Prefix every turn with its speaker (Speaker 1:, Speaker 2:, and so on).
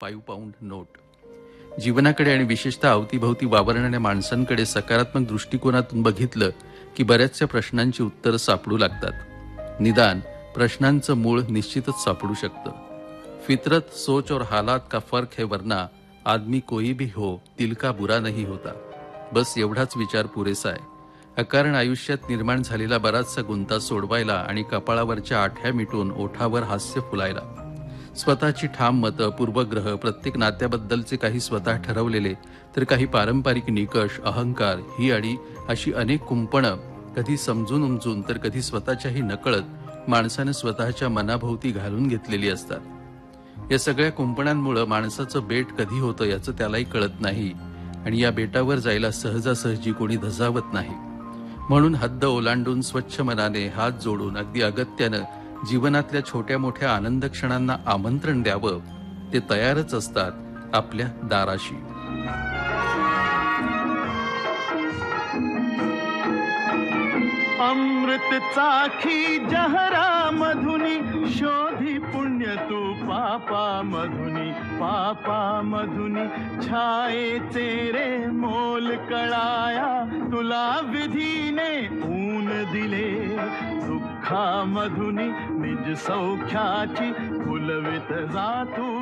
Speaker 1: 5 pound note. जीवनाकडे आणि विशेषतः अवतीभवती वावरणाऱ्या माणसांकडे सकारात्मक दृष्टिकोनातून बघितलं की बऱ्याचशा प्रश्नांची उत्तरं सापडू लागतात. निदान प्रश्नांचं मूळ निश्चितच सापडू शकतं. फितरत, सोच और हालात का फर्क है, वरना आदमी कोई भी हो दिल का बुरा नहीं होता. बस एवढाच विचार पुरेसा आहे. अकारण आयुष्यात निर्माण झालेला बराचसा गुंता सोडवायला आणि कपाळावरच्या आठ्या मिटून ओठावर हास्य फुलायला. स्वतःची ठाम मतं, पूर्वग्रह, प्रत्येक नात्याबद्दलचे काही स्वतः ठरवलेले तर काही पारंपरिक निकष, अहंकार ही आणि अशी अनेक कुंपणं कधी समजून उमजून तर कधी स्वतःच्याही नकळत माणसानं स्वतःच्या मनाभोवती घालून घेतलेली असतात. या सगळ्या कुंपणांमुळे माणसाचं बेट कधी होतं याचं त्यालाही कळत नाही आणि या बेटावर जायला सहजासहजी कोणी धजावत नाही. म्हणून हद्द ओलांडून स्वच्छ मनाने हात जोडून अगदी अगत्यानं जीवनातल्या छोट्या मोठ्या आनंद क्षणांना आमंत्रण द्यावं ते तयारच असतात आपल्या दाराशी.
Speaker 2: अमृत चाखी जहरा मधुनी शोधी पुण्य तू पापा मधुनी छाये तेरे मोल कळाया तुला विधीने ऊन दिले दुःखा मधुनी निज सौख्याची फुलवित जा तू